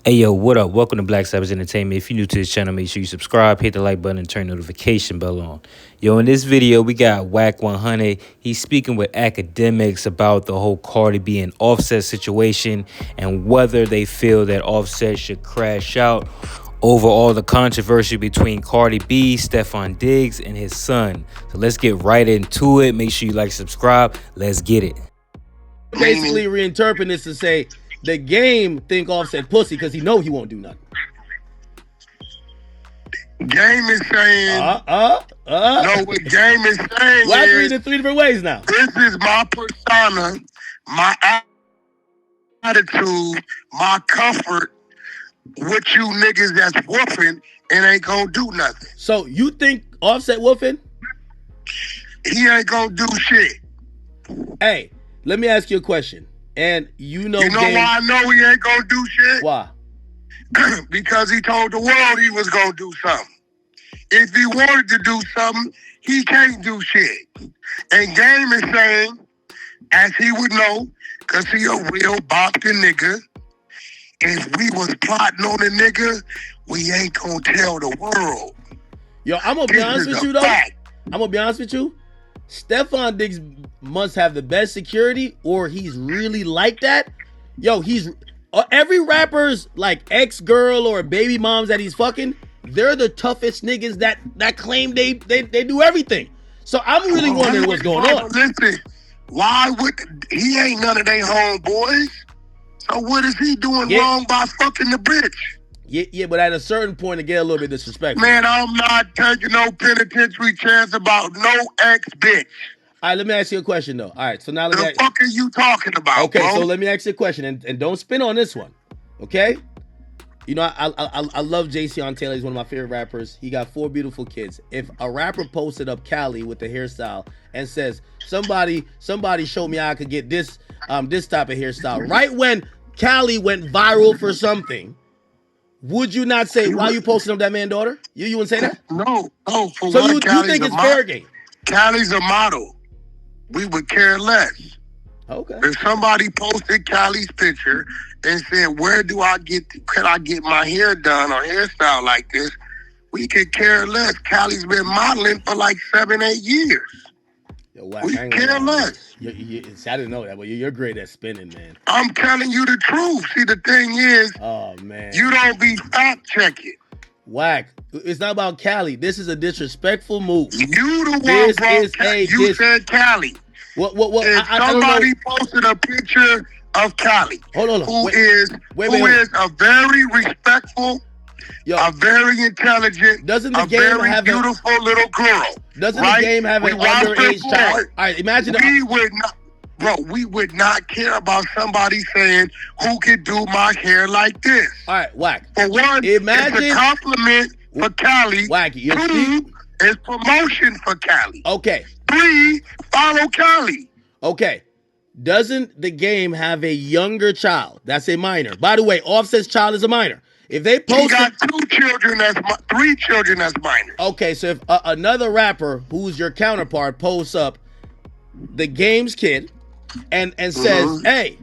Hey yo, what up? Welcome to Black Sabbath Entertainment. If you're new to this channel, make sure you subscribe, hit the like button, and turn notification bell on. Yo, in this video, we got Wack 100. He's speaking with Akademiks about the whole Cardi B and Offset situation and whether they feel that Offset should crash out over all the controversy between Cardi B, Stefon Diggs, and his son. So let's get right into it. Make sure you like, subscribe. Let's get it. Basically reinterpreting this to say the game think Offset pussy because he know he won't do nothing. Game is saying no, what game is saying Well, I is read it three different ways now. this is my persona, my attitude, my comfort with you niggas that's whooping and ain't gonna do nothing. So you think Offset woofing? He ain't gonna do shit. Hey, let me ask you a question. And you know why I know he ain't gonna do shit? Why? Because he told the world he was gonna do something. If he wanted to do something, he can't do shit. And Game is saying, as he would know, because he a real Boston nigga, if we was plotting on a nigga, we ain't gonna tell the world. Yo, I'm gonna be honest with you though. Fact. I'm gonna be honest with you. Stefon Diggs must have the best security, or he's really like that. Yo, he's every rapper's like ex-girl or baby moms that he's fucking. They're the toughest niggas that claim they do everything. So I'm really wondering what's going on. Listen, why would he ain't none of they homeboys? So what is he doing wrong by fucking the bitch? Yeah, but at a certain point, to get a little bit disrespectful. Man, I'm not taking no penitentiary chance about no ex-bitch. All right, let me ask you a question, though. All right, so now let me The fuck are you talking about, okay, bro? so let me ask you a question, and don't spin on this one, okay? You know, I love Jason Taylor. He's one of my favorite rappers. He got 4 beautiful kids. If a rapper posted up Cali with the hairstyle and says, somebody showed me how I could get this type of hairstyle, right when Cali went viral for something, would you not say, why you posting up that man's daughter? You wouldn't say that? No. For So one, you think it's fair game? Cali's a model. We would care less. Okay. If somebody posted Cali's picture and said, could I get my hair done or hairstyle like this? We could care less. Cali's been modeling for like 7-8 years. Yo, Wack, We care less. I didn't know that, but you're great at spinning, man. I'm telling you the truth. See, the thing is, oh man, you don't be fact checking. Wack, it's not about Cali. This is a disrespectful move. You the one brought said Cali. What? If somebody posted a picture of Cali, who is a very respectful, a very intelligent, a very beautiful little girl. Doesn't the game have an underage child? All right, imagine we would not care about somebody saying who could do my hair like this. All right, Wack. For one, it's a compliment for Cali. Wack, 2, it's promotion for Cali. Okay. 3, follow Cali. Okay. Doesn't the game have a younger child? That's a minor. By the way, Offset's child is a minor. If they post, he got 3 children that's minors. Okay, so if another rapper who's your counterpart posts up the game's kid and says, hey,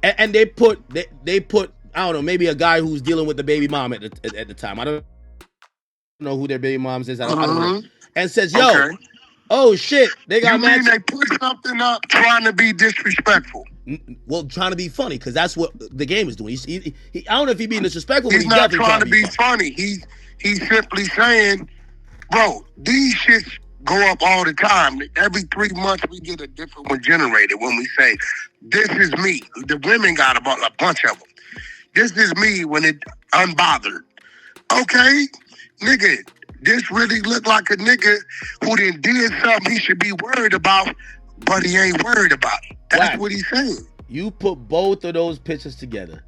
and they put I don't know, maybe a guy who's dealing with the baby mom at the time. I don't know who their baby moms is. I don't know. And says, yo, oh shit, they got mad. They put something up trying to be disrespectful. Well, trying to be funny, because that's what the game is doing. He I don't know if he's being disrespectful. He's not trying to be funny. He's simply saying, bro, these shits go up all the time. Every 3 months we get a different one generated when we say, this is me. The women got a bunch of them. This is me when it unbothered. Okay, nigga, this really look like a nigga who did something he should be worried about, but he ain't worried about it. That's what he's saying. You put both of those pictures together.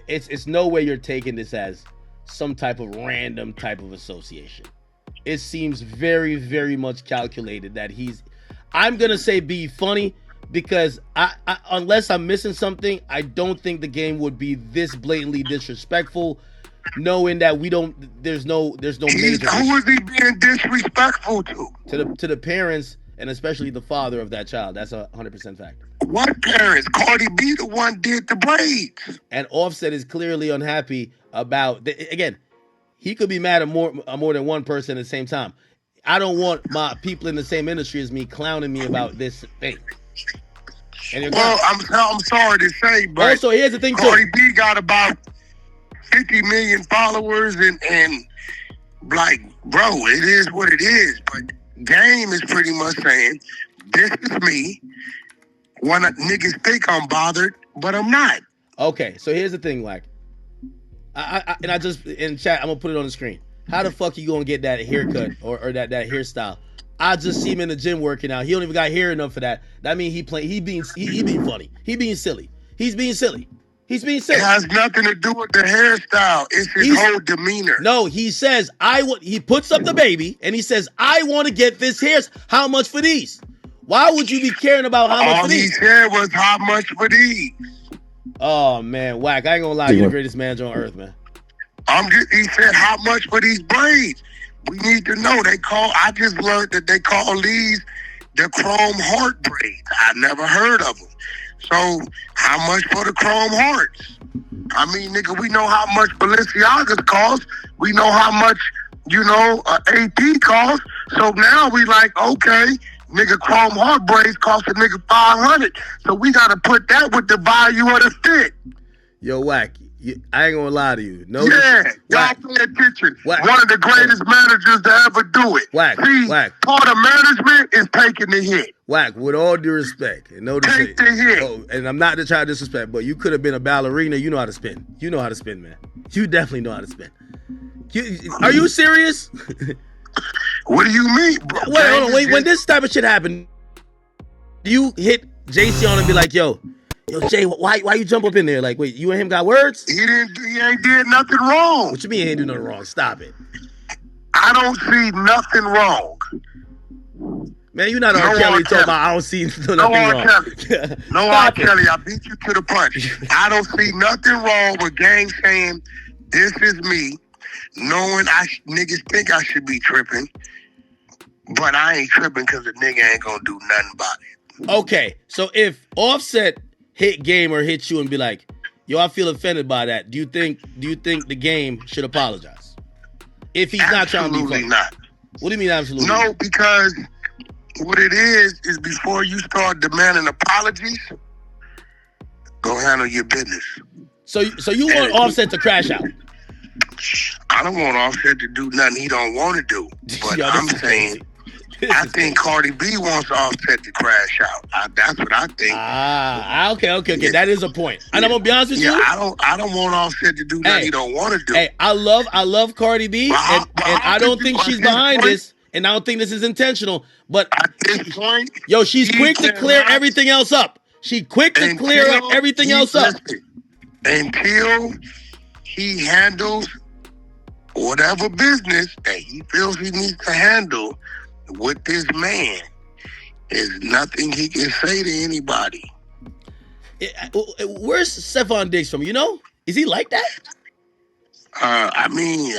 It's no way you're taking this as some type of random type of association. It seems very, very much calculated that I'm going to say be funny, because I unless I'm missing something, I don't think the game would be this blatantly disrespectful, knowing that there's no major. Who is he being disrespectful to? To the parents, and especially the father of that child. That's 100% fact. What parents? Cardi B the one did the braids. And Offset is clearly unhappy about again. He could be mad at more than one person at the same time. I don't want my people in the same industry as me clowning me about this thing. Well, I'm sorry to say, but also here's the thing Cardi too. B got about 50 million followers, and like, bro, it is what it is. But Game is pretty much saying, this is me. When niggas think I'm bothered, but I'm not. Okay, so here's the thing, Wack. I just in chat, I'm gonna put it on the screen. How the fuck you gonna get that haircut or that hairstyle? I just see him in the gym working out. He don't even got hair enough for that. That means he being funny. He being silly. He's being silly. It has nothing to do with the hairstyle. It's his whole demeanor. No, he says he puts up the baby and he says, I want to get this hair. How much for these? Why would you be caring about how much for these? All he said was how much for these. Oh man, Wack, I ain't gonna lie, you're the greatest manager on earth, man. He said how much for these braids. We need to know. I just learned that they call these the chrome heart braids. I never heard of them. So how much for the chrome hearts? I mean, nigga, we know how much Balenciagas cost. We know how much, AP cost. So now we like, okay, nigga, chrome heart braids cost a nigga $500. So we got to put that with the value of the fit. Yo, Wack, I ain't gonna lie to you. No, y'all pay attention. Wack. One of the greatest managers to ever do it. Wack, see, part of management is taking the hit. Wack, with all due respect, and take the hit. Oh, and I'm not to try to disrespect, but you could have been a ballerina. You know how to spin. You know how to spin, man. You definitely know how to spin. Are you serious? What do you mean, bro? Wait, hold on. Wait, when this type of shit happened, you hit JC on and be like, yo, Jay, why you jump up in there? Like, wait, you and him got words? He ain't did nothing wrong. What you mean he ain't do nothing wrong? Stop it. I don't see nothing wrong. Man, you're not R. Kelly talking about I don't see nothing wrong. No R. Kelly. I beat you to the punch. I don't see nothing wrong with Gang saying, this is me, knowing niggas think I should be tripping, but I ain't tripping because the nigga ain't gonna do nothing about it. Okay, so if Offset hit Game or hit you and be like, yo, I feel offended by that, do you think the Game should apologize? If he's not trying to be funny. Absolutely not. What do you mean absolutely? No, because what it is before you start demanding apologies, go handle your business. So you want Offset to crash out? I don't want Offset to do nothing he don't want to do. But I'm saying, I think Cardi B wants Offset to crash out. That's what I think. Okay. Yeah. That is a point. And I'm gonna be honest with you. I don't want Offset to do nothing he don't want to do. Hey, I love Cardi B, and I don't think she's behind this. And I don't think this is intentional, but at this point, she's quick to clear everything else up. She quick to clear up everything else up. Until he handles whatever business that he feels he needs to handle with this man, there's nothing he can say to anybody. Where's Stefon Diggs from? You know? Is he like that? I mean,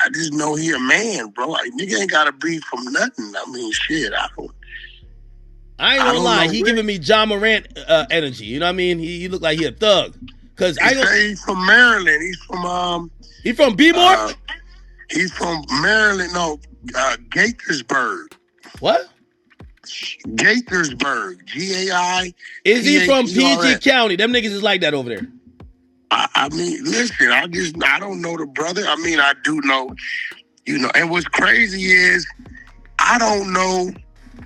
I just know he a man, bro. Nigga ain't gotta be from nothing. I mean, shit, I ain't gonna lie. He giving me John Morant energy. You know what I mean? He look like he a thug. Cause he's from Maryland. He's from He from B-More? He's from Maryland. No, Gaithersburg. What? Gaithersburg. G-A-I. Is he from PG County? Them niggas is like that over there. I mean, listen, I don't know the brother. I mean, I do know, and what's crazy is I don't know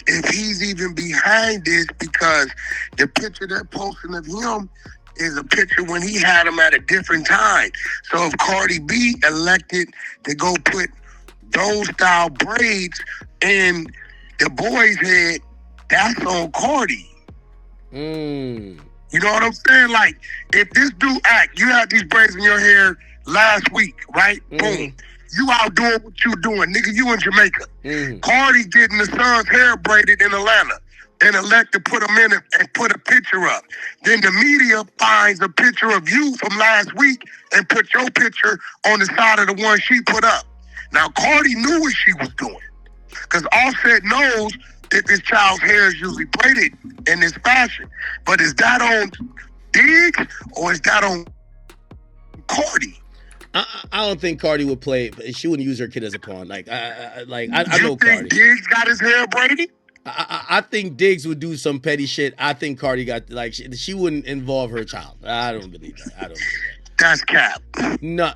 if he's even behind this because the picture they're posting of him is a picture when he had him at a different time. So if Cardi B elected to go put those style braids in the boy's head, that's on Cardi. You know what I'm saying? Like, if this dude you had these braids in your hair last week, right? Boom. You out doing what you doing, nigga. You in Jamaica. Cardi getting the son's hair braided in Atlanta and elect to put them in and put a picture up. Then the media finds a picture of you from last week and put your picture on the side of the one she put up. Now, Cardi knew what she was doing because Offset knows that this child's hair is usually braided in this fashion. But is that on Diggs or is that on Cardi? I don't think Cardi would play. She wouldn't use her kid as a pawn. I know You think Cardi. Diggs got his hair braided? I think Diggs would do some petty shit. I think Cardi got she wouldn't involve her child. I don't believe that. I don't believe that. That's cap. No,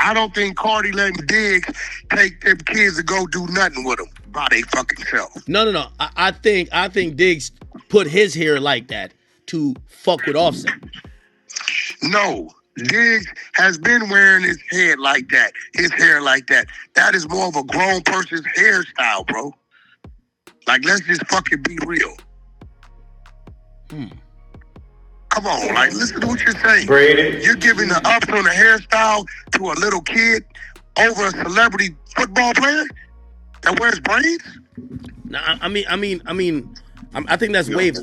I don't think Cardi letting Diggs take them kids to go do nothing with them by they fucking self. no. I think Diggs put his hair like that to fuck with Offset. No. Diggs has been wearing his hair like that. That is more of a grown person's hairstyle, bro. Like, let's just fucking be real. Come on, like, listen to what you're saying. Braided. You're giving the ups on the hairstyle to a little kid over a celebrity football player that wears braids? I think that's Wave.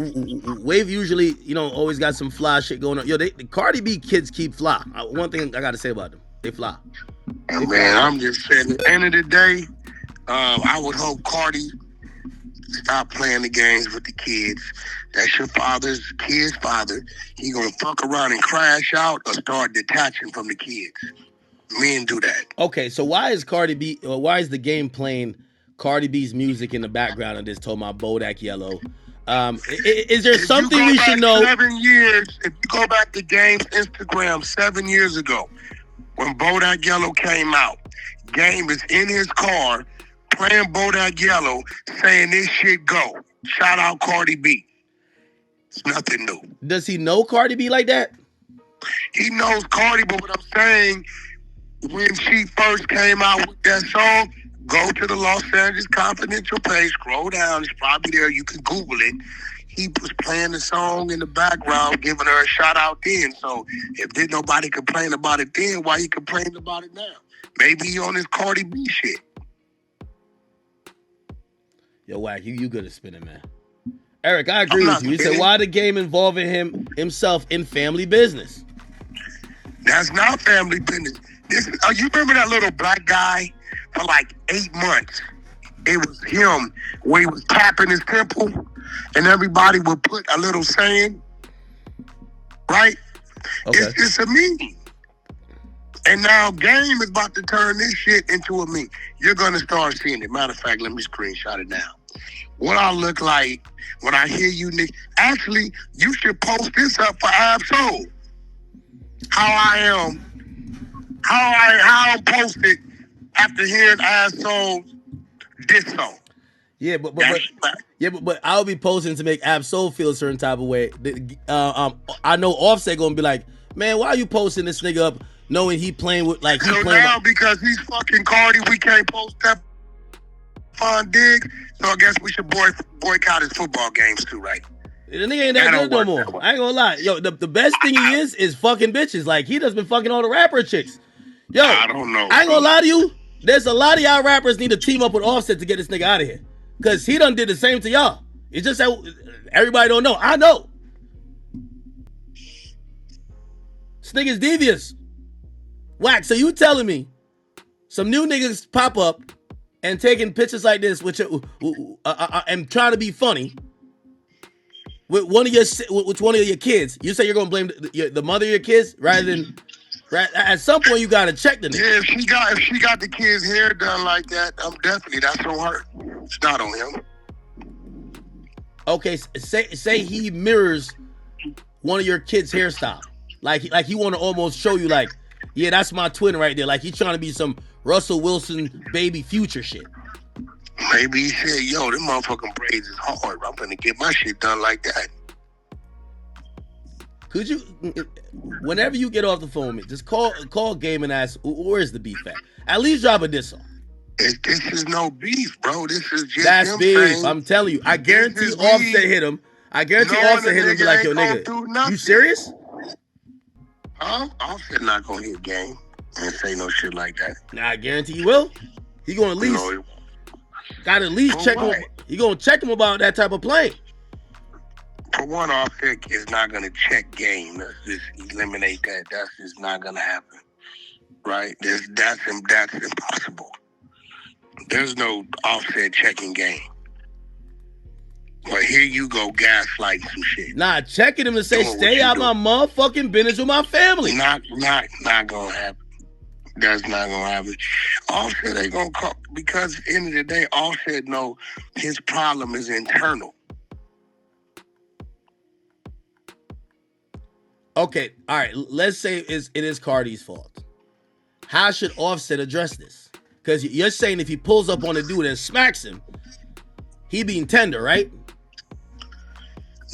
Wave usually, always got some fly shit going on. The Cardi B kids keep fly. One thing I got to say about them, they fly. Man, I'm just saying, at the end of the day, I would hope Cardi stop playing the games with the kids. That's your kid's father. He gonna fuck around and crash out or start detaching from the kids. Men do that. Okay, so why is the game playing Cardi B's music in the background of this talking about Bodak Yellow? Is there something we should know? 7 years, if you go back to Game's Instagram 7 years ago, when Bodak Yellow came out, Game is in his car playing Bodak Yellow, saying this shit go. Shout out Cardi B. It's nothing new. Does he know Cardi B like that? He knows Cardi, but what I'm saying, when she first came out with that song, go to the Los Angeles Confidential page, scroll down, it's probably there, you can Google it. He was playing the song in the background, giving her a shout out then. So if did nobody complain about it then, why he complaining about it now? Maybe he on his Cardi B shit. Yo, Wack, you good at spinning, man. Eric, I agree with you. He said, why the game involving himself in family business? That's not family business. You remember that little black guy for like 8 months? It was him where he was tapping his temple and everybody would put a little saying, right? Okay. It's a meme. And now Game is about to turn this shit into a meme. You're going to start seeing it. Matter of fact, let me screenshot it now. What I look like when I hear you, Nick. Actually, you should post this up for Absol. How I'm posted after hearing Absol's diss song. Yeah, but I'll be posting to make Absol feel a certain type of way. I know Offset gonna be like, man, why are you posting this nigga up knowing he playing with like he so playing now because he's fucking Cardi, we can't post that on Diggs. So I guess we should boycott his football games too, right? The nigga ain't that good no more. I ain't gonna lie. Yo, the best thing he is fucking bitches. Like, he just been fucking all the rapper chicks. Yo, I don't know. I ain't gonna lie to you. There's a lot of y'all rappers need to team up with Offset to get this nigga out of here. Because he done did the same to y'all. It's just that everybody don't know. I know. This nigga's devious. Wack, so you telling me some new niggas pop up and taking pictures like this with and trying to be funny with one of your kids. You say you're gonna blame the mother of your kids rather than at some point you gotta check the nigga. Yeah, if she got the kid's hair done like that, definitely that's on her. It's not on him. Okay, say he mirrors one of your kids' hairstyle, like he want to almost show you like, yeah, that's my twin right there. Like, he's trying to be some Russell Wilson baby Future shit. Maybe he said, yo, them motherfucking braids is hard. I'm gonna get my shit done like that. Could you, whenever you get off the phone, man, just call Game and ask, where's the beef at least drop a diss song. This is no beef, bro. This is just that's him beef. saying, I'm telling you. I guarantee Offset hit him. I guarantee Offset hit him and be like, yo, nigga, you serious? Huh? Offset not gonna hit Game and say no shit like that. Nah, I guarantee he will. He gonna at least gotta at least check him. He gonna check him about that type of play. For one, Offset is not gonna check Game. Let's just eliminate that. That's just not gonna happen. Right? That's impossible. There's no Offset checking Game. But here you go gaslighting some shit. Nah, checking him to say, stay out my motherfucking business with my family. Not gonna happen. That's not gonna happen. Offset ain't gonna call, because at the end of the day, Offset know his problem is internal. Okay, all right. Let's say it is Cardi's fault. How should Offset address this? Because you're saying if he pulls up on a dude and smacks him, he being tender, right?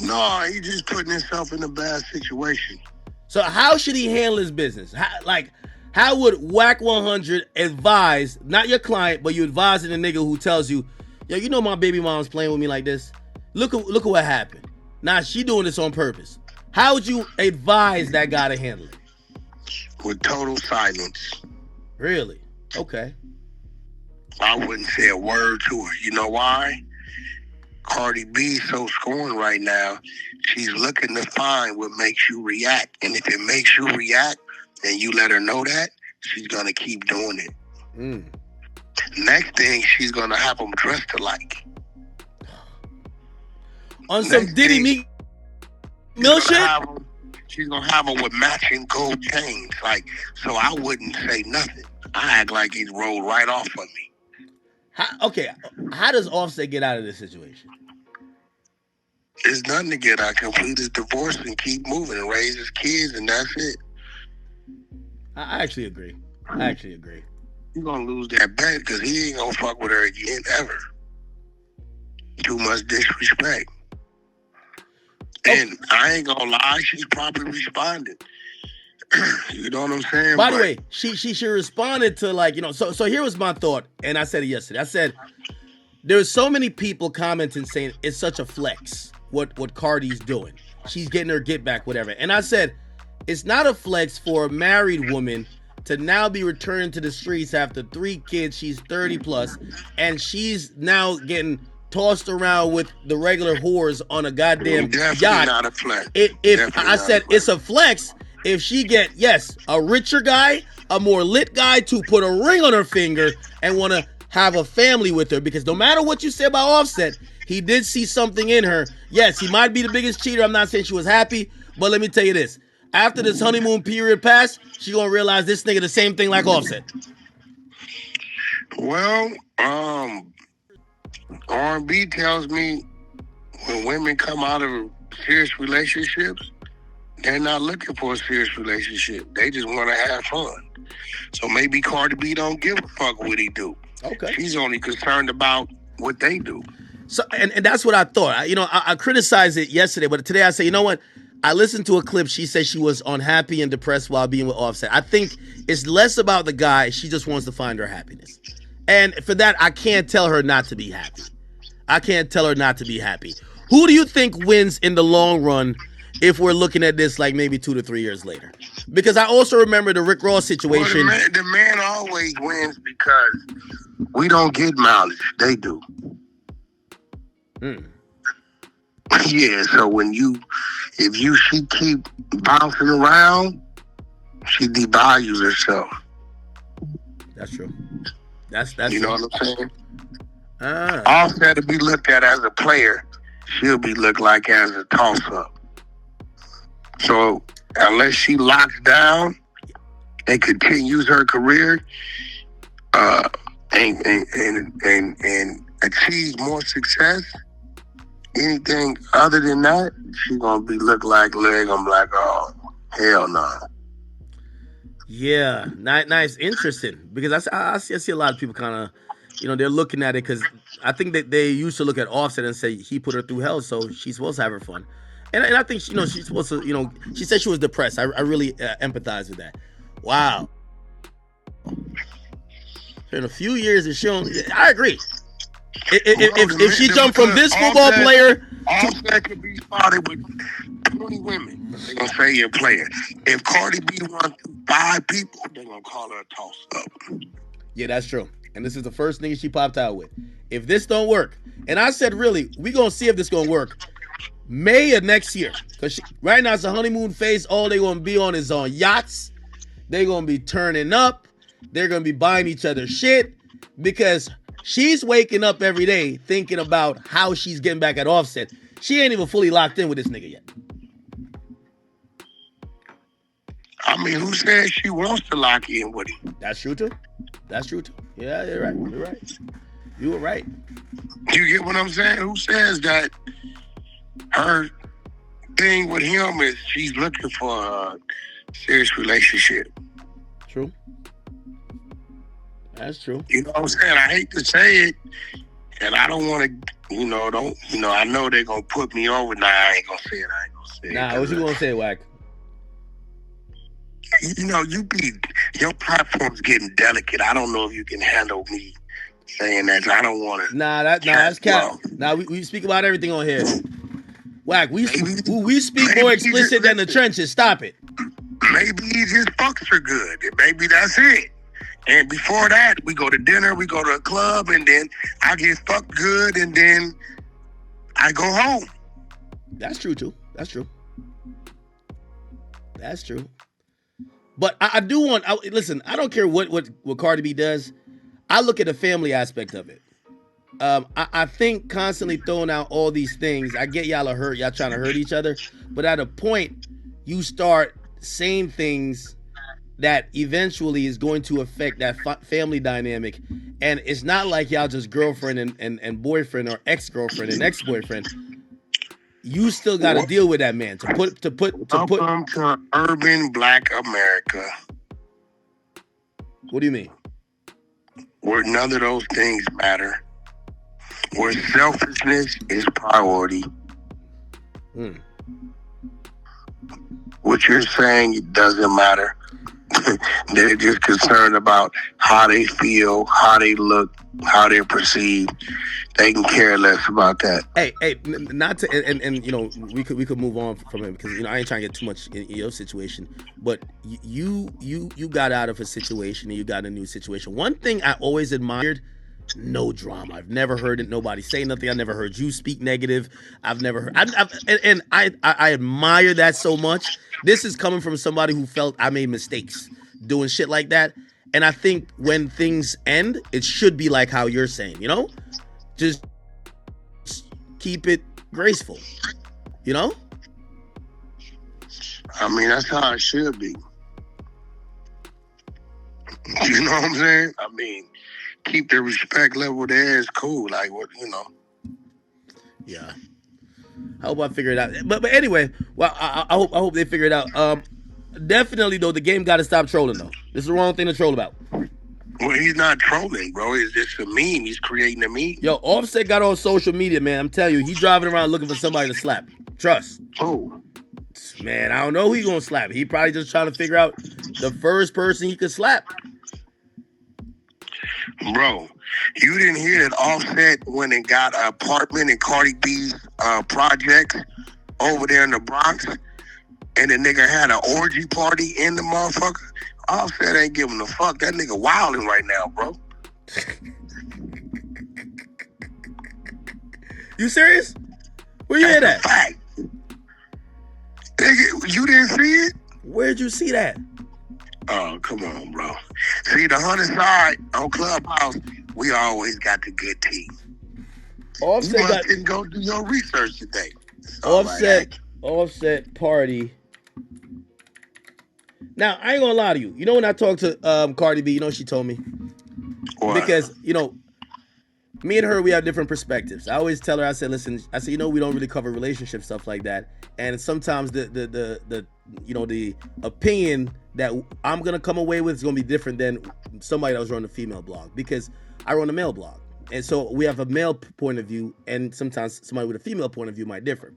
No, he just putting himself in a bad situation. So how should he handle his business? How would Wack 100 advise, not your client, but you advising a nigga who tells you, yo, you know my baby mom's playing with me like this? Look at what happened. Now she doing this on purpose. How would you advise that guy to handle it? With total silence. Really? Okay. I wouldn't say a word to her. You know why? Cardi B so scorned right now. She's looking to find what makes you react. And if it makes you react and you let her know that, she's going to keep doing it. Next thing, she's going to have them dressed alike. On some Diddy Meek Mill shit? She's going to have them with matching gold chains. Like, so I wouldn't say nothing. I act like he's rolled right off of me. How does Offset get out of this situation? There's nothing to get out. Complete his divorce and keep moving and raise his kids, and that's it. I actually agree. You're going to lose that bet because he ain't going to fuck with her again, ever. Too much disrespect. And I ain't going to lie, she's probably responded. You know what I'm saying? By the way, she responded to, like, you know, so here was my thought, and I said it yesterday. I said, there's so many people commenting saying it's such a flex what Cardi's doing. She's getting her get back, whatever. And I said, it's not a flex for a married woman to now be returned to the streets after 3 kids. She's 30 plus, and she's now getting tossed around with the regular whores on a goddamn yacht. Not a flex. It's a flex if she get, yes, a richer guy, a more lit guy to put a ring on her finger and want to have a family with her. Because no matter what you say about Offset, he did see something in her. Yes, he might be the biggest cheater. I'm not saying she was happy, but let me tell you this. After this honeymoon period passed, she gonna realize this nigga the same thing like Offset. Well, R&B tells me when women come out of serious relationships, they're not looking for a serious relationship. They just want to have fun. So maybe Cardi B don't give a fuck what he do. Okay. She's only concerned about what they do. So, and that's what I thought. I criticized it yesterday, but today I say, you know what? I listened to a clip. She said she was unhappy and depressed while being with Offset. I think it's less about the guy. She just wants to find her happiness. And for that, I can't tell her not to be happy. Who do you think wins in the long run if we're looking at this like maybe 2 to 3 years later? Because I also remember the Rick Ross situation. Well, the man always wins because we don't get mileage. They do. Yeah, so she keep bouncing around, she devalues herself. That's true. That's you know what I'm saying? Ah. Offset to be looked at as a player, she'll be looked like as a toss-up. So unless she locks down and continues her career, and achieves more success, anything other than that, she's gonna be look like leg. I'm like, oh, hell no. Yeah, nice, interesting. Because I see a lot of people kind of, they're looking at it because I think that they used to look at Offset and say he put her through hell, so she's supposed to have her fun. And I think she's supposed to, she said she was depressed. I really empathize with that. Wow. In a few years, I agree. If she jumped from this football player, Offset could be spotted with 20 women. They're gonna say you're a player. If Cardi B wants 5 people, they're gonna call her a toss-up. Yeah, that's true. And this is the first nigga she popped out with. If this don't work, and I said, really, we gonna see if this gonna work May of next year. Because right now it's a honeymoon phase. All they gonna be on is on yachts. They're gonna be turning up. They're gonna be buying each other shit because She's waking up every day thinking about how she's getting back at Offset. She ain't even fully locked in with this nigga yet. I mean, who says she wants to lock in with him? That's true too. That's true too. Yeah, you're right. You're right. You were right. You get what I'm saying? Who says that her thing with him is she's looking for a serious relationship? True. That's true. You know what I'm saying? I hate to say it, and I don't want to, I know they're going to put me over. Nah, I ain't going to say it. Nah, what you going to say, Wack? Your platform's getting delicate. I don't know if you can handle me saying that. I don't want to. That's cap. Nah, we speak about everything on here. Wack, we speak more explicit than the trenches. Stop it. Maybe he just fucks her good. And maybe that's it. And before that, we go to dinner, we go to a club, and then I get fucked good, and then I go home. That's true too. That's true. But I do want. Listen, I don't care what Cardi B does. I look at the family aspect of it. I think constantly throwing out all these things. I get y'all are hurt. Y'all trying to hurt each other. But at a point, you start saying things that eventually is going to affect that family dynamic. And it's not like y'all just girlfriend and boyfriend or ex-girlfriend and ex-boyfriend. You still got to deal with that man Welcome to urban Black America. What do you mean? Where none of those things matter. Where selfishness is priority. What you're saying, it doesn't matter. They're just concerned about how they feel, how they look, how they're perceived. They can care less about that. Hey, not to, and we could move on from him because I ain't trying to get too much in your situation. But you got out of a situation and you got a new situation. One thing I always admired: no drama. I've never heard nobody say nothing. I never heard you speak negative. I've never heard. I admire that so much. This is coming from somebody who felt I made mistakes doing shit like that. And I think when things end, it should be like how you're saying, just keep it graceful, I mean, that's how it should be. You know what I'm saying? I mean, keep the respect level there is cool. Like, what, Yeah. I hope I figure it out. But anyway, well, I hope they figure it out. Definitely, though, the game got to stop trolling, though. This is the wrong thing to troll about. Well, he's not trolling, bro. It's just a meme. He's creating a meme. Yo, Offset got on social media, man. I'm telling you, he's driving around looking for somebody to slap. Trust. Oh. Man, I don't know who he gonna slap. He probably just trying to figure out the first person he could slap. Bro, you didn't hear that Offset went and got an apartment in Cardi B's projects over there in the Bronx, and the nigga had an orgy party in the motherfucker? Offset ain't giving a fuck. That nigga wilding right now, bro. You serious? Where you at? That's a fact. Nigga, you didn't see it? Where'd you see that? Oh, come on, bro. See, the 100 side on Clubhouse, we always got the good tea. Offset didn't go do your research today. Offset party. Now, I ain't gonna lie to you. When I talked to Cardi B, she told me. What? Because, me and her, we have different perspectives. I always tell her, I said, listen, we don't really cover relationship stuff like that. And sometimes the opinion that I'm gonna come away with is gonna be different than somebody that was running a female blog, because I run a male blog. And so we have a male point of view, and sometimes somebody with a female point of view might differ.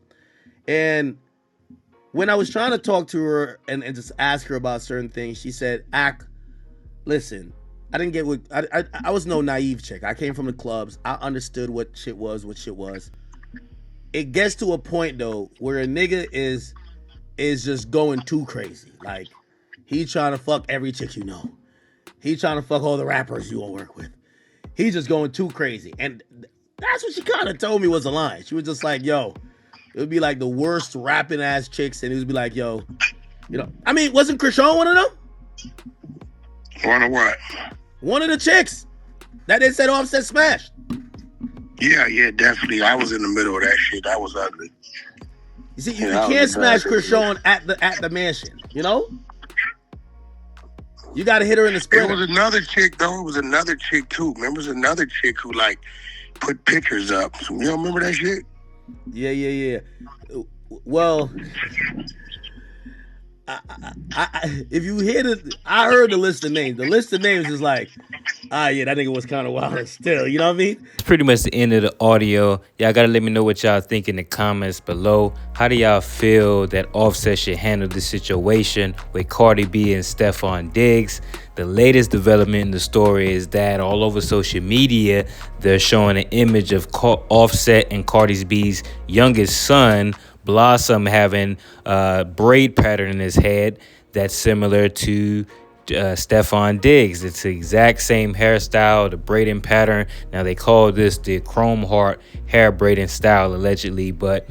And when I was trying to talk to her and just ask her about certain things, she said, listen, I didn't get what I was no naive chick. I came from the clubs. I understood what shit was. It gets to a point though where a nigga is just going too crazy. Like, he trying to fuck every chick you know. He trying to fuck all the rappers you want to work with. He's just going too crazy. And that's what she kind of told me was a line. She was just like, yo, it would be like the worst rapping ass chicks, and it would be like, yo, I mean, wasn't Krishan one of them? One of what? One of the chicks. That they said Offset smashed. Yeah, definitely. I was in the middle of that shit. That was ugly. You see, you can't smash Krishan at the mansion, you know? You got to hit her in the Sprinter. It was another chick, though. It was another chick, too. Remember, it was another chick who, like, put pictures up. So, you don't remember that shit? Yeah. Well, if you hear I heard the list of names. The list of names is like, yeah, that nigga was kind of wild still. You know what I mean? It's pretty much the end of the audio. Y'all gotta let me know what y'all think in the comments below. How do y'all feel that Offset should handle the situation with Cardi B and Stefon Diggs? The latest development in the story is that all over social media, they're showing an image of Offset and Cardi B's youngest son, Blossom, having a braid pattern in his head that's similar to Stefon Diggs. It's the exact same hairstyle, the braiding pattern. Now they call this the chrome heart hair braiding style allegedly, but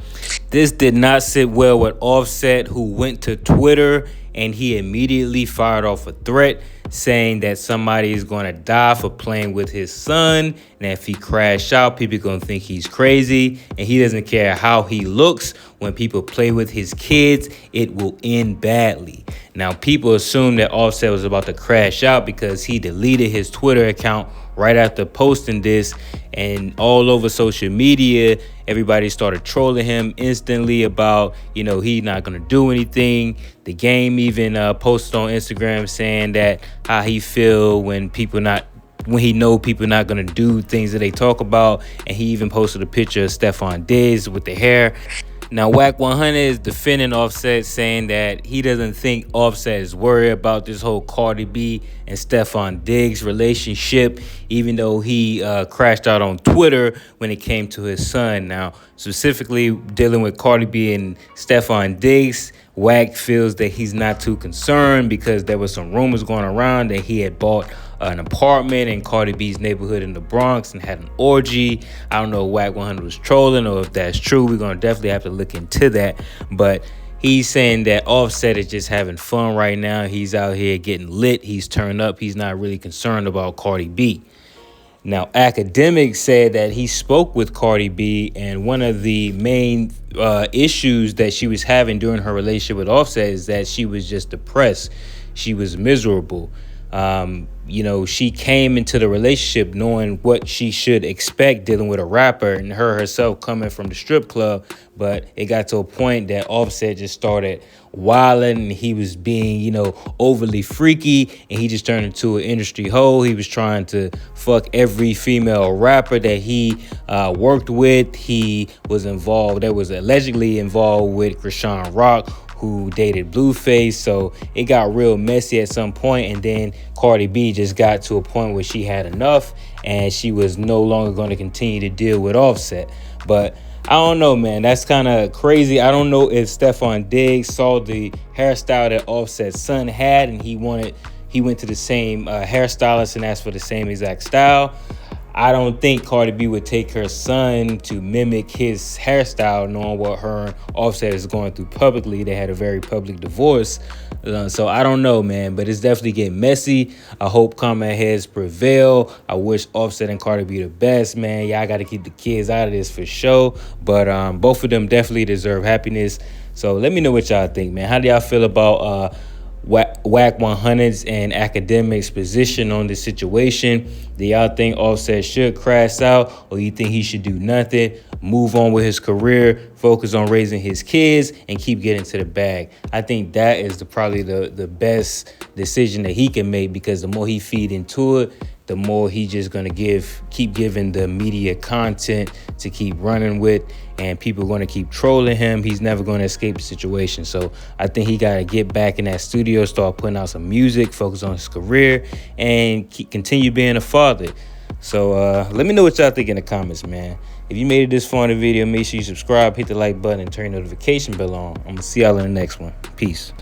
this did not sit well with Offset, who went to Twitter and he immediately fired off a threat saying that somebody is going to die for playing with his son, and if he crash out, people are going to think he's crazy, and he doesn't care how he looks. When people play with his kids, it will end badly. Now, people assume that Offset was about to crash out because he deleted his Twitter account right after posting this, and all over social media, everybody started trolling him instantly about, you know, he's not going to do anything. The game even posted on Instagram saying that how he feel when he know people not going to do things that they talk about, and he even posted a picture of Stefon Diggs with the hair. Now, Wack 100 is defending Offset, saying that he doesn't think Offset is worried about this whole Cardi B and Stefon Diggs relationship, even though he crashed out on Twitter when it came to his son. Now, specifically dealing with Cardi B and Stefon Diggs, Wack feels that he's not too concerned because there was some rumors going around that he had bought an apartment in Cardi B's neighborhood in the Bronx and had an orgy. I don't know if Wack 100 was trolling or if that's true. We're going to definitely have to look into that. But he's saying that Offset is just having fun right now. He's out here getting lit. He's turned up. He's not really concerned about Cardi B. Now, Akademiks said that he spoke with Cardi B, and one of the main issues that she was having during her relationship with Offset is that she was just depressed. She was miserable. You know, she came into the relationship knowing what she should expect dealing with a rapper, and her herself coming from the strip club. But it got to a point that Offset just started wilding, and he was being, you know, overly freaky, and he just turned into an industry hoe. He was trying to fuck every female rapper that he worked with. He was involved, that was allegedly involved with Krishan Rock, who dated Blueface. So it got real messy at some point, and then Cardi B just got to a point where she had enough and she was no longer going to continue to deal with Offset. But I don't know, man. That's kind of crazy. I don't know if Stefon Diggs saw the hairstyle that Offset's son had and he went to the same hairstylist and asked for the same exact style. I don't think Cardi B would take her son to mimic his hairstyle, knowing what her and Offset is going through publicly. They had a very public divorce. So I don't know, man, but it's definitely getting messy. I hope calmer heads prevail. I wish Offset and Cardi B the best, man. Y'all got to keep the kids out of this for sure. But both of them definitely deserve happiness. So let me know what y'all think, man. How do y'all feel about Wack 100's and Akademiks' position on this situation? Do y'all think Offset should crash out, or you think he should do nothing, move on with his career, focus on raising his kids, and keep getting to the bag? I think that is probably the best decision that he can make, because the more he feed into it, the more he just gonna keep giving the media content to keep running with, and people are gonna keep trolling him. He's never gonna escape the situation. So I think he gotta get back in that studio, start putting out some music, focus on his career, and continue being a father. So let me know what y'all think in the comments, man. If you made it this far in the video, make sure you subscribe, hit the like button, and turn the notification bell on. I'm gonna see y'all in the next one. Peace.